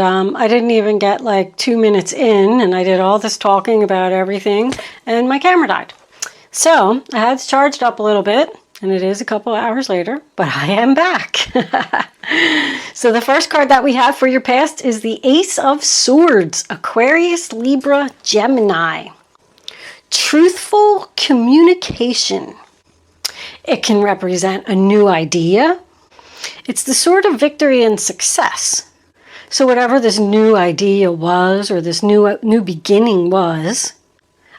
I didn't even get like 2 minutes in, and I did all this talking about everything, and my camera died. So I had to charge it up a little bit, and it is a couple hours later, but I am back. So the first card that we have for your past is the Ace of Swords, Aquarius, Libra, Gemini. Truthful communication. It can represent a new idea. It's the sword of victory and success. So whatever this new idea was, or this new beginning was,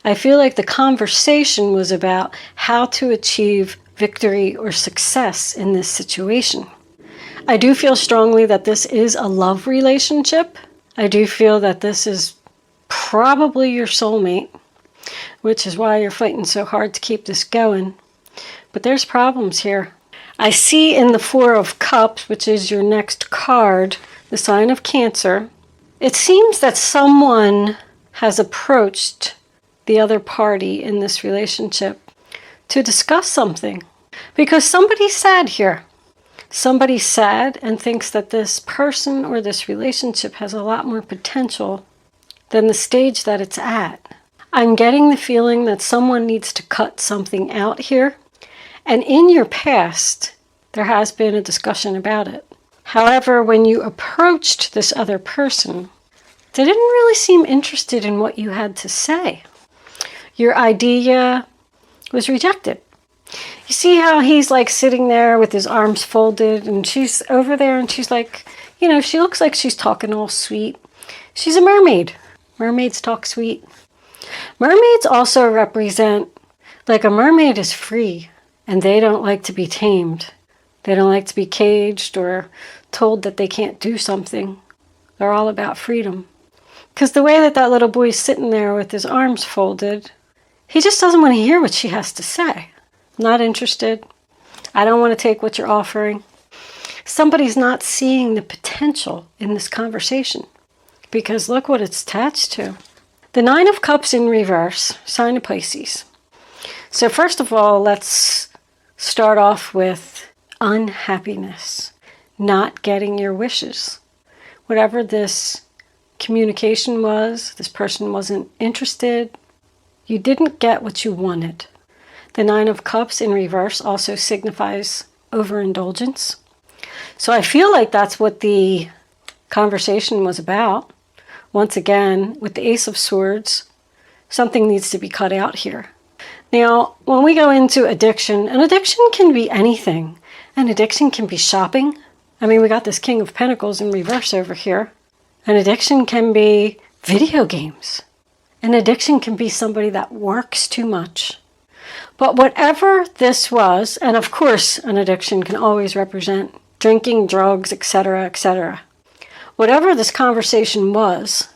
I feel like the conversation was about how to achieve victory or success in this situation. I do feel strongly that this is a love relationship. I do feel that this is probably your soulmate, which is why you're fighting so hard to keep this going. But there's problems here. I see in the Four of Cups, which is your next card, the sign of Cancer. It seems that someone has approached the other party in this relationship to discuss something. Because somebody's sad here. Somebody's sad and thinks that this person or this relationship has a lot more potential than the stage that it's at. I'm getting the feeling that someone needs to cut something out here. And in your past, there has been a discussion about it. However, when you approached this other person, they didn't really seem interested in what you had to say. Your idea was rejected. You see how he's like sitting there with his arms folded, and she's over there and she's like, you know, she looks like she's talking all sweet. She's a mermaid. Mermaids talk sweet. Mermaids also represent, like, a mermaid is free and they don't like to be tamed. They don't like to be caged or told that they can't do something. They're all about freedom. Because the way that that little boy's sitting there with his arms folded, he just doesn't want to hear what she has to say. Not interested. I don't want to take what you're offering. Somebody's not seeing the potential in this conversation, because look what it's attached to. The Nine of Cups in reverse, sign of Pisces. So first of all, let's start off with unhappiness, not getting your wishes. Whatever this communication was, this person wasn't interested, you didn't get what you wanted. The Nine of Cups in reverse also signifies overindulgence. So I feel like that's what the conversation was about. Once again, with the Ace of Swords, something needs to be cut out here. Now, when we go into addiction, an addiction can be anything. An addiction can be shopping. I mean, we got this King of Pentacles in reverse over here. An addiction can be video games. An addiction can be somebody that works too much. But whatever this was, and of course an addiction can always represent drinking, drugs, etc., etc. Whatever this conversation was,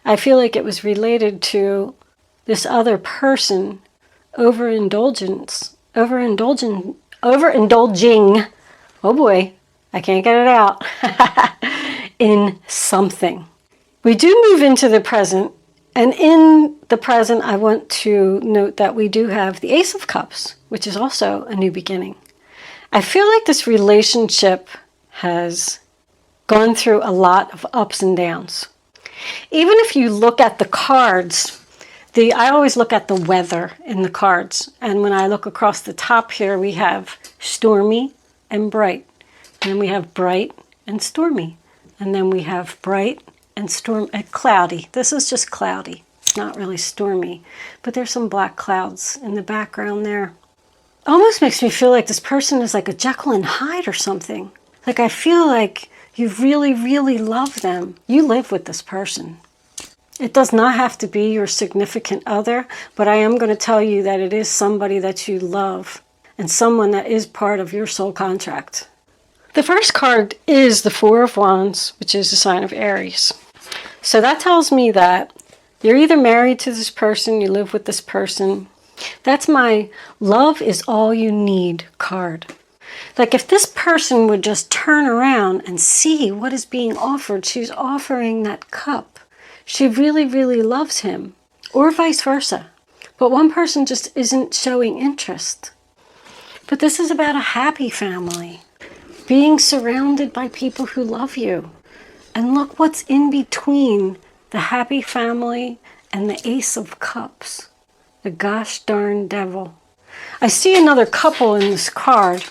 I feel like it was related to this other person overindulging, oh boy, I can't get it out, in something. We do move into the present, and in the present I want to note that we do have the Ace of Cups, which is also a new beginning. I feel like this relationship has gone through a lot of ups and downs. Even if you look at the cards, I always look at the weather in the cards. And when I look across the top here, we have stormy and bright. And then we have bright and stormy. And then we have bright and cloudy. This is just cloudy. It's not really stormy. But there's some black clouds in the background there. Almost makes me feel like this person is like a Jekyll and Hyde or something. Like I feel like you really, really love them. You live with this person. It does not have to be your significant other, but I am going to tell you that it is somebody that you love and someone that is part of your soul contract. The first card is the Four of Wands, which is a sign of Aries. So that tells me that you're either married to this person, you live with this person. That's my love is all you need card. Like if this person would just turn around and see what is being offered, she's offering that cup. She really, really loves him, or vice versa. But one person just isn't showing interest. But this is about a happy family, being surrounded by people who love you, And look what's in between the happy family and the Ace of Cups. The gosh darn devil. I see another couple in this card.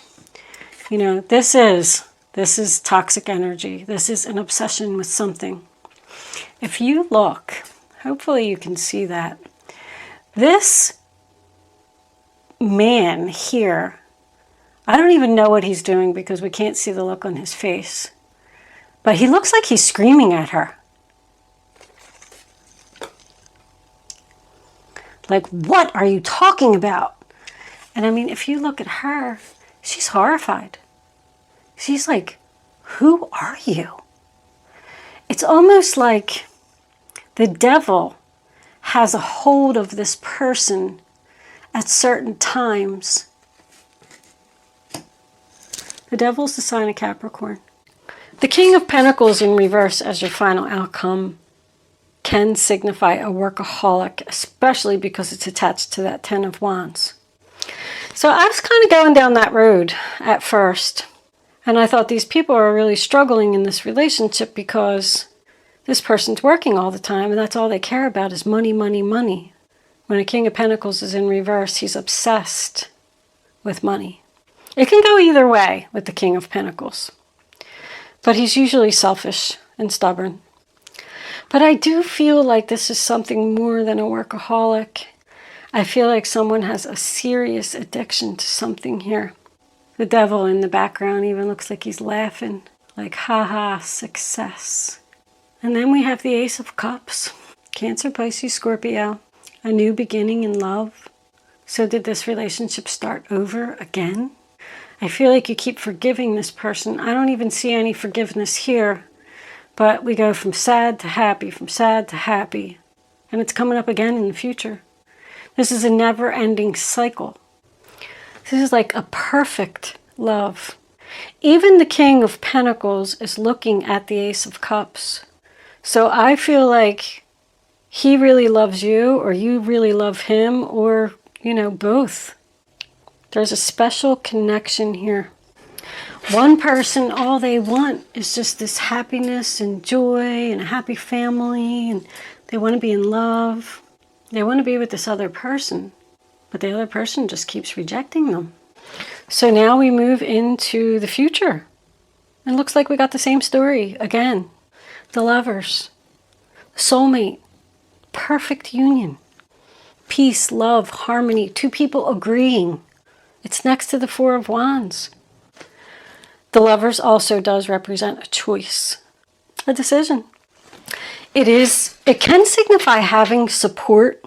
You know, this is toxic energy. This is an obsession with something. If you look, hopefully you can see that. This man here, I don't even know what he's doing because we can't see the look on his face. But he looks like he's screaming at her. Like, what are you talking about? And I mean, if you look at her, she's horrified. She's like, who are you? It's almost like the devil has a hold of this person at certain times. The devil's the sign of Capricorn. The King of Pentacles in reverse as your final outcome can signify a workaholic, especially because it's attached to that Ten of Wands. So I was kind of going down that road at first, and I thought these people are really struggling in this relationship because this person's working all the time, and that's all they care about is money, money, money. When a King of Pentacles is in reverse, he's obsessed with money. It can go either way with the King of Pentacles, but he's usually selfish and stubborn. But I do feel like this is something more than a workaholic. I feel like someone has a serious addiction to something here. The devil in the background even looks like he's laughing, like, haha, success. And then we have the Ace of Cups, Cancer, Pisces, Scorpio, a new beginning in love. So did this relationship start over again? I feel like you keep forgiving this person. I don't even see any forgiveness here. But we go from sad to happy, from sad to happy. And it's coming up again in the future. This is a never-ending cycle. This is like a perfect love. Even the King of Pentacles is looking at the Ace of Cups. So I feel like he really loves you, or you really love him, or, you know, both. There's a special connection here. One person, all they want is just this happiness and joy and a happy family, and they want to be in love. They want to be with this other person, but the other person just keeps rejecting them. So now we move into the future. It looks like we got the same story again. The lovers, soulmate, perfect union, peace, love, harmony, two people agreeing. It's next to the Four of Wands. The lovers also does represent a choice, a decision. It can signify having support.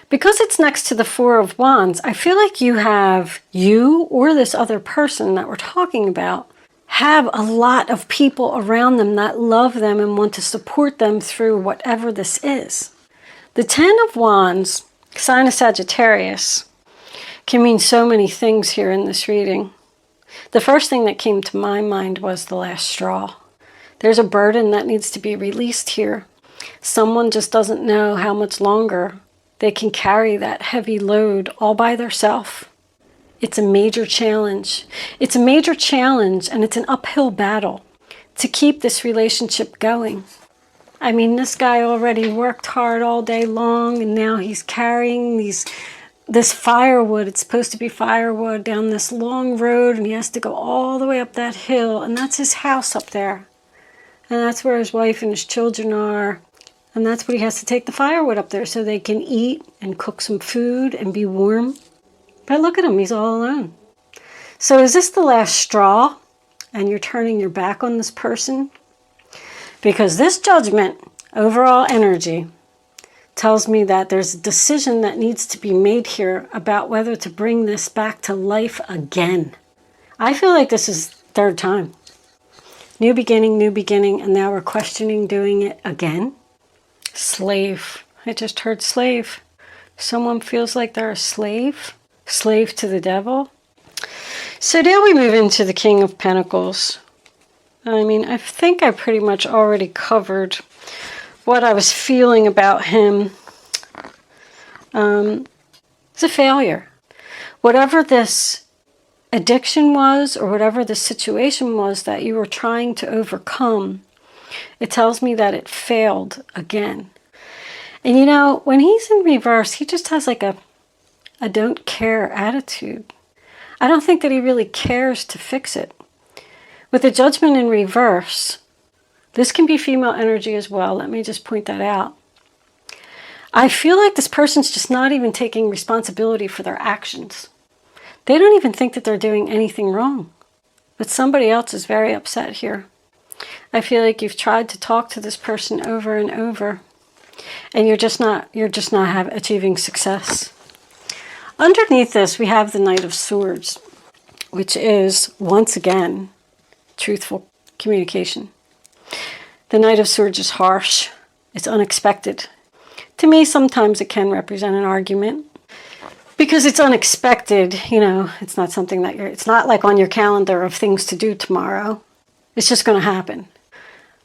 Because it's next to the Four of Wands, I feel like you or this other person that we're talking about have a lot of people around them that love them and want to support them through whatever this is. The Ten of Wands, sign of Sagittarius, can mean so many things here in this reading. The first thing that came to my mind was the last straw. There's a burden that needs to be released here. Someone just doesn't know how much longer they can carry that heavy load all by themselves. It's a major challenge. It's a major challenge, and it's an uphill battle to keep this relationship going. I mean, this guy already worked hard all day long, and now he's carrying this firewood. It's supposed to be firewood down this long road, and he has to go all the way up that hill, and that's his house up there. And that's where his wife and his children are. And that's what he has to take the firewood up there so they can eat and cook some food and be warm. But look at him, he's all alone. So is this the last straw and you're turning your back on this person? Because this judgment, overall energy, tells me that there's a decision that needs to be made here about whether to bring this back to life again. I feel like this is third time. New beginning, and now we're questioning doing it again. Slave. I just heard slave. Someone feels like they're a slave to the devil. So now we move into the King of Pentacles. I mean, I think I pretty much already covered what I was feeling about him. It's a failure. Whatever this addiction was, or whatever the situation was that you were trying to overcome, It tells me that it failed again. And you know, when he's in reverse, he just has like a don't care attitude. I don't think that he really cares to fix it. With the Judgment in reverse, this can be female energy as well. Let me just point that out. I feel like this person's just not even taking responsibility for their actions. They don't even think that they're doing anything wrong. But somebody else is very upset here. I feel like you've tried to talk to this person over and over, and you're just not achieving success. Underneath this, we have the Knight of Swords, which is, once again, truthful communication. The Knight of Swords is harsh. It's unexpected. To me, sometimes it can represent an argument. Because it's unexpected, you know, it's not something that it's not like on your calendar of things to do tomorrow. It's just going to happen.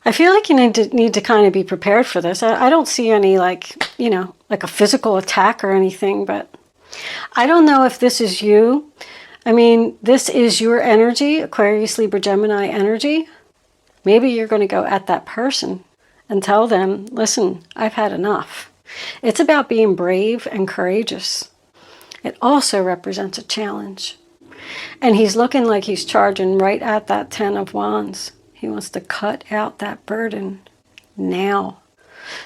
I feel like you need to kind of be prepared for this. I don't see any like a physical attack or anything, but I don't know if this is you. I mean, this is your energy, Aquarius, Libra, Gemini energy. Maybe you're going to go at that person and tell them, listen, I've had enough. It's about being brave and courageous. It also represents a challenge. And he's looking like he's charging right at that 10 of Wands. He wants to cut out that burden now.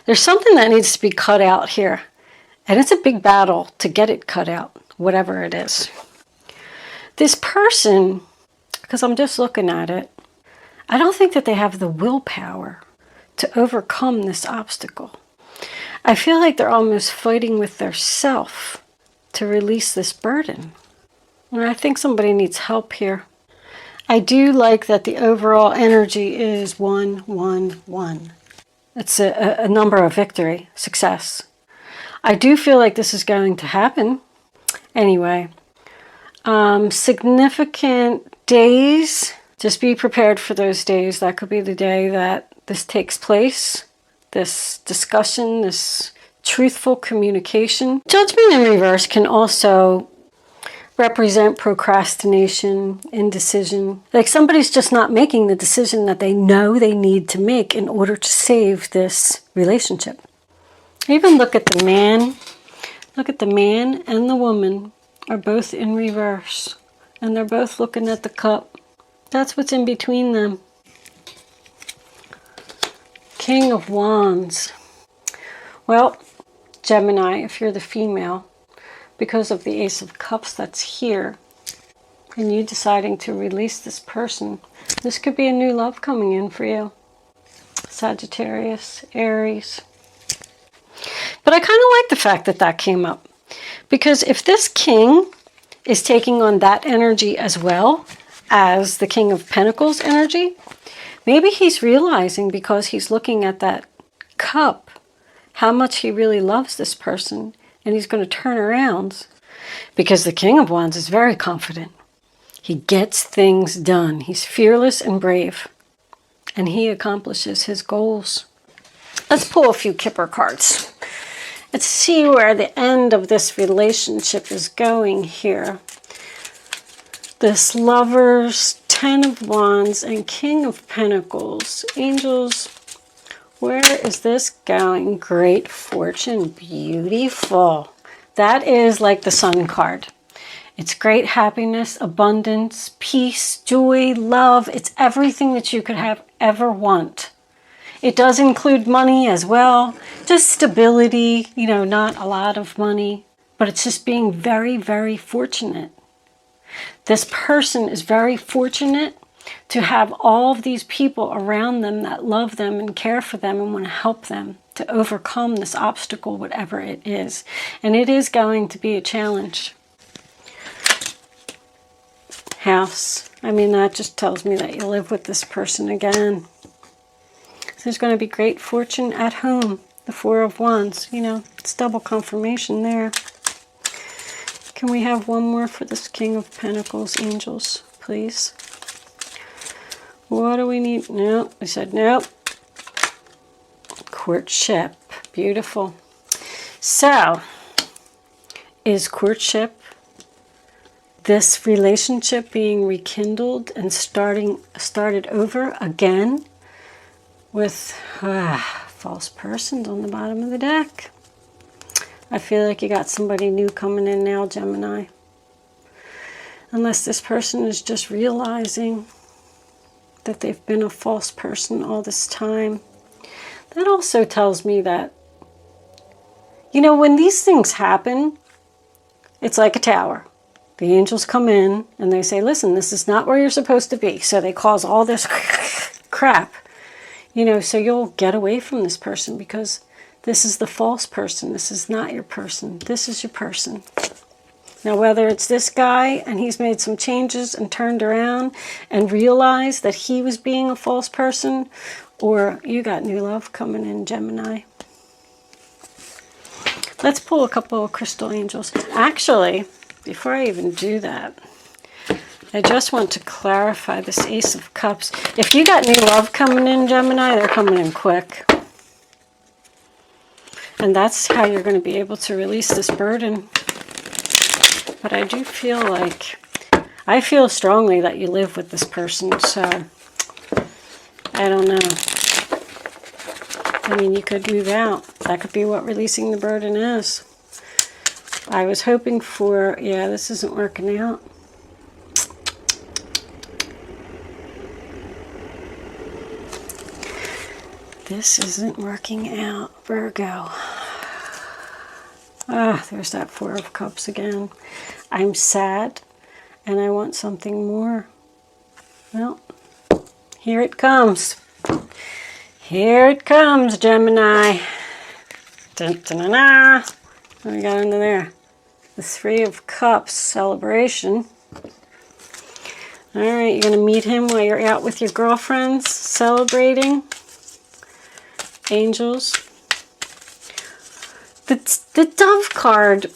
There's something that needs to be cut out here. And it's a big battle to get it cut out, whatever it is. This person, because I'm just looking at it, I don't think that they have the willpower to overcome this obstacle. I feel like they're almost fighting with their self to release this burden. And I think somebody needs help here. I do like that the overall energy is 111. It's a number of victory, success. I do feel like this is going to happen. Anyway, significant days. Just be prepared for those days. That could be the day that this takes place. This discussion, this truthful communication. Judgment in reverse can also represent procrastination, indecision. Like somebody's just not making the decision that they know they need to make in order to save this relationship. Even look at the man. Look at the man and the woman are both in reverse. And they're both looking at the cup. That's what's in between them. King of Wands. Well, Gemini, if you're the female, because of the Ace of Cups that's here, and you deciding to release this person, this could be a new love coming in for you. Sagittarius, Aries. But I kind of like the fact that that came up. Because if this king is taking on that energy as well as the King of Pentacles energy, maybe he's realizing, because he's looking at that cup, how much he really loves this person, and he's going to turn around, because the King of Wands is very confident. He gets things done. He's fearless and brave, and he accomplishes his goals. Let's pull a few Kipper cards. Let's see where the end of this relationship is going here. This Lovers, 10 of Wands, and King of Pentacles. Angels, where is this going? Great fortune. Beautiful. That is like the Sun card. It's great happiness, abundance, peace, joy, love. It's everything that you could have ever want. It does include money as well. Just stability, you know, not a lot of money. But it's just being very, very fortunate. This person is very fortunate to have all of these people around them that love them and care for them and want to help them to overcome this obstacle, whatever it is. And it is going to be a challenge. House. I mean, that just tells me that you live with this person again. So there's going to be great fortune at home. The 4 of Wands, you know, it's double confirmation there. Can we have one more for this King of Pentacles, angels, please? What do we need? No, I said no. Courtship. Beautiful. So, is courtship this relationship being rekindled and started over again with false persons on the bottom of the deck. I feel like you got somebody new coming in now, Gemini. Unless this person is just realizing that they've been a false person all this time. That also tells me that, you know, when these things happen, it's like a tower. The angels come in and they say, listen, this is not where you're supposed to be. So they cause all this crap, you know, so you'll get away from this person because this is the false person. This is not your person. This is your person. Now, whether it's this guy and he's made some changes and turned around and realized that he was being a false person, or you got new love coming in, Gemini. Let's pull a couple of crystal angels. Actually, before I even do that, I just want to clarify this Ace of Cups. If you got new love coming in, Gemini, they're coming in quick. And that's how you're going to be able to release this burden. But I do feel like, I feel strongly that you live with this person, so I don't know. I mean, you could move out. That could be what releasing the burden is. I was hoping for, yeah, this isn't working out. This isn't working out, Virgo. Ah, there's that Four of Cups again. I'm sad and I want something more. Well, here it comes. Here it comes, Gemini. Dun, dun, dun, dun. What do we got under there? The Three of Cups celebration. All right, you're going to meet him while you're out with your girlfriends celebrating. Angels. The Dove card,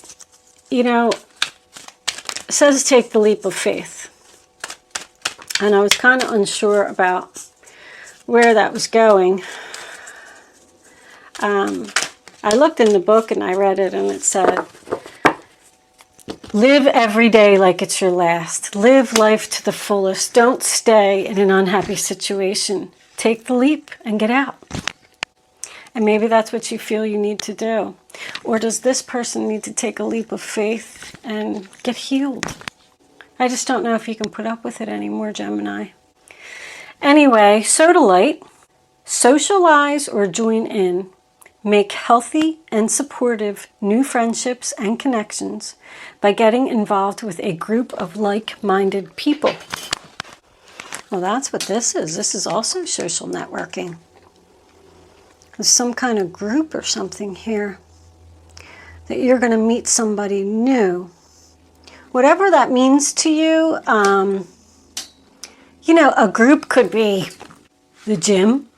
you know, says take the leap of faith. And I was kind of unsure about where that was going. I looked in the book and I read it and it said, live every day like it's your last. Live life to the fullest. Don't stay in an unhappy situation. Take the leap and get out. And maybe that's what you feel you need to do. Or does this person need to take a leap of faith and get healed? I just don't know if you can put up with it anymore, Gemini. Anyway, sodalite. Socialize or join in. Make healthy and supportive new friendships and connections by getting involved with a group of like-minded people. Well, that's what this is. This is also social networking. There's some kind of group or something here that you're going to meet somebody new. Whatever that means to you, you know, a group could be the gym.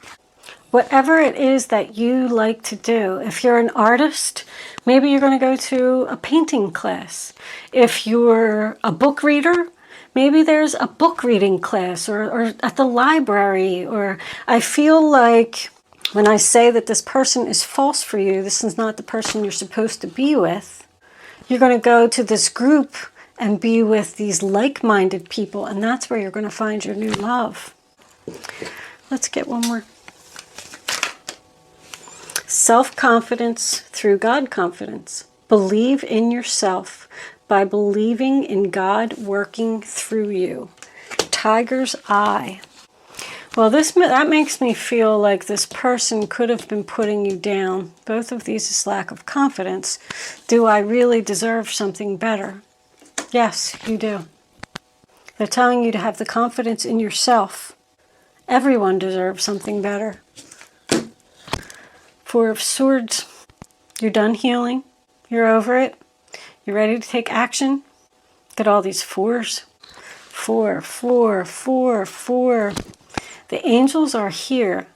Whatever it is that you like to do. If you're an artist, maybe you're going to go to a painting class. If you're a book reader, maybe there's a book reading class or at the library. Or I feel like when I say that this person is false for you, this is not the person you're supposed to be with. You're going to go to this group and be with these like-minded people, and that's where you're going to find your new love. Let's get one more. Self-confidence through God confidence. Believe in yourself by believing in God working through you. Tiger's eye. Well, that makes me feel like this person could have been putting you down. Both of these is lack of confidence. Do I really deserve something better? Yes, you do. They're telling you to have the confidence in yourself. Everyone deserves something better. Four of Swords. You're done healing. You're over it. You're ready to take action. Look at all these fours. 4, 4, 4, 4. The angels are here.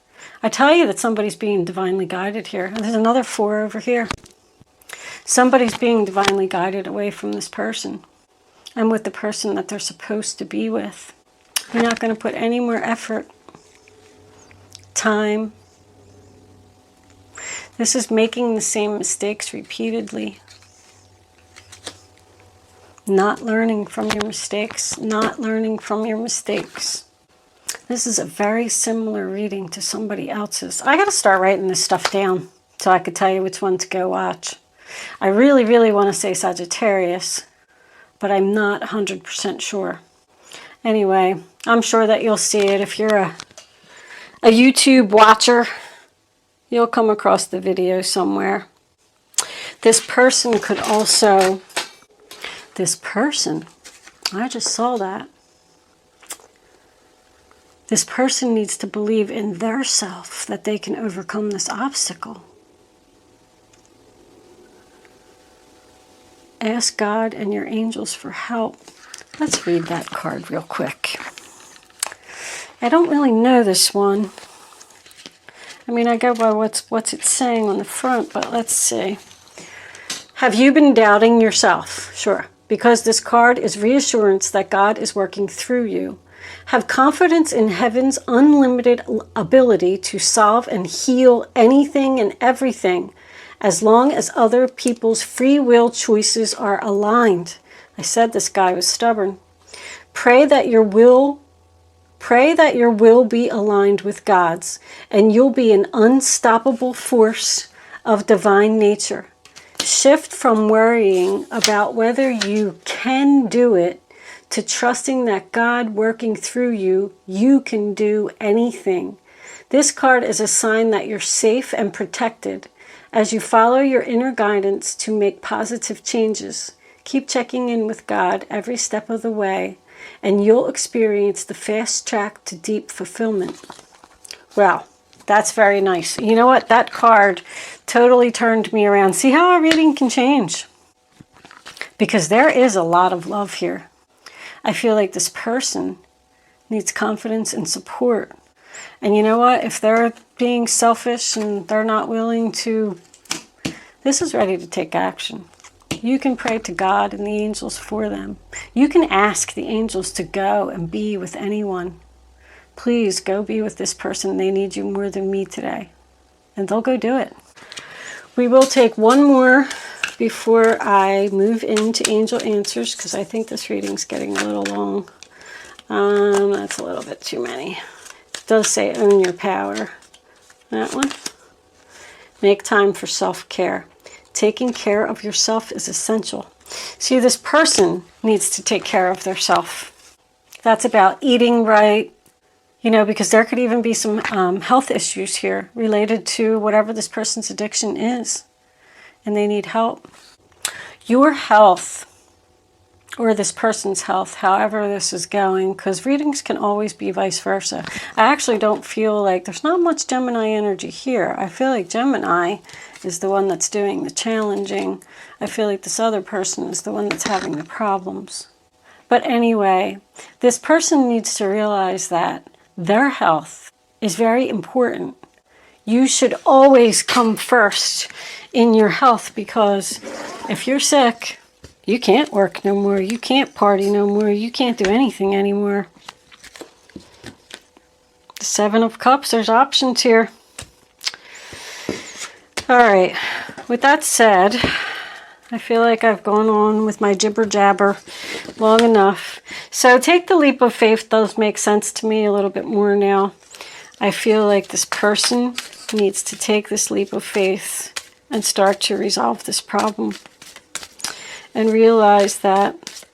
I tell you that somebody's being divinely guided here. And there's another 4 over here. Somebody's being divinely guided away from this person and with the person that they're supposed to be with. You're not going to put any more effort, time. This is making the same mistakes repeatedly. Not learning from your mistakes. Not learning from your mistakes. This is a very similar reading to somebody else's. I got to start writing this stuff down so I could tell you which one to go watch. I really, really want to say Sagittarius, but I'm not 100% sure. Anyway, I'm sure that you'll see it. If you're a YouTube watcher, you'll come across the video somewhere. This person could also, I just saw that. This person needs to believe in their self that they can overcome this obstacle. Ask God and your angels for help. Let's read that card real quick. I don't really know this one. I mean, I go by what's it saying on the front, but let's see. Have you been doubting yourself? Sure. Because this card is reassurance that God is working through you. Have confidence in heaven's unlimited ability to solve and heal anything and everything, as long as other people's free will choices are aligned. I said this guy was stubborn. Pray that your will be aligned with God's, and you'll be an unstoppable force of divine nature. Shift from worrying about whether you can do it to trusting that God working through you, you can do anything. This card is a sign that you're safe and protected as you follow your inner guidance to make positive changes. Keep checking in with God every step of the way, and you'll experience the fast track to deep fulfillment. Well, that's very nice. You know what? That card totally turned me around. See how a reading can change? Because there is a lot of love here. I feel like this person needs confidence and support. And you know what? If they're being selfish and they're not willing to, this is ready to take action. You can pray to God and the angels for them. You can ask the angels to go and be with anyone. Please go be with this person. They need you more than me today. And they'll go do it. We will take one more before I move into angel answers, because I think this reading's getting a little long. That's a little bit too many. It does say own your power. That one. Make time for self-care. Taking care of yourself is essential. See, this person needs to take care of their self. That's about eating right, you know, because there could even be some health issues here related to whatever this person's addiction is, and they need help. Your health, or this person's health, however this is going, because readings can always be vice versa. I actually don't feel like there's not much Gemini energy here. I feel like Gemini is the one that's doing the challenging. I feel like this other person is the one that's having the problems. But anyway, this person needs to realize that their health is very important. You should always come first in your health, because if you're sick, you can't work no more. You can't party no more. You can't do anything anymore. The Seven of Cups, there's options here. All right. With that said, I feel like I've gone on with my jibber jabber long enough. So take the leap of faith does make sense to me a little bit more now. I feel like this person needs to take this leap of faith and start to resolve this problem. And realize that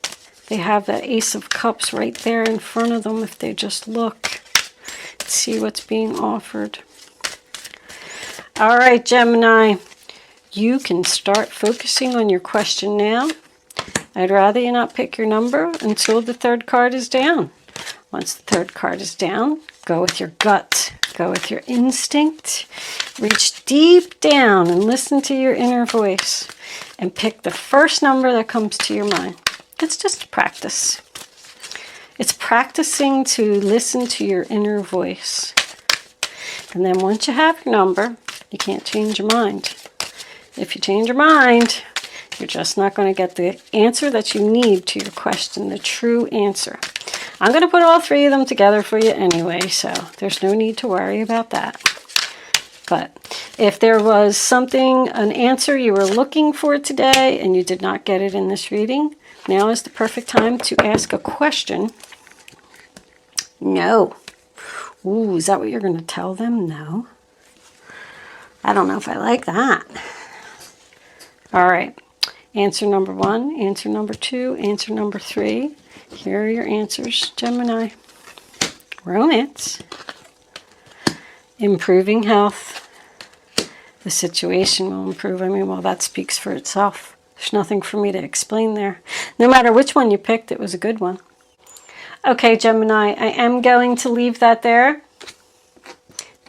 they have that Ace of Cups right there in front of them if they just look and see what's being offered. All right, Gemini, you can start focusing on your question now. I'd rather you not pick your number until the third card is down. Once the third card is down, go with your gut. Go with your instinct. Reach deep down and listen to your inner voice. And pick the first number that comes to your mind. It's just practice. It's practicing to listen to your inner voice. And then once you have your number, you can't change your mind. If you change your mind, you're just not going to get the answer that you need to your question, the true answer. I'm going to put all three of them together for you anyway, so there's no need to worry about that. But if there was something, an answer you were looking for today and you did not get it in this reading, now is the perfect time to ask a question. No. Ooh, is that what you're going to tell them? No. I don't know if I like that. All right. Answer number 1, answer number 2, answer number 3. Here are your answers, Gemini. Romance. Improving health. The situation will improve. I mean, well, that speaks for itself. There's nothing for me to explain there. No matter which one you picked, it was a good one. Okay, Gemini, I am going to leave that there.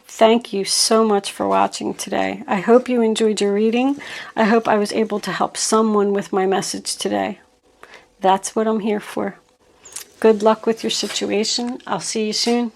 Thank you so much for watching today. I hope you enjoyed your reading. I hope I was able to help someone with my message today. That's what I'm here for. Good luck with your situation. I'll see you soon.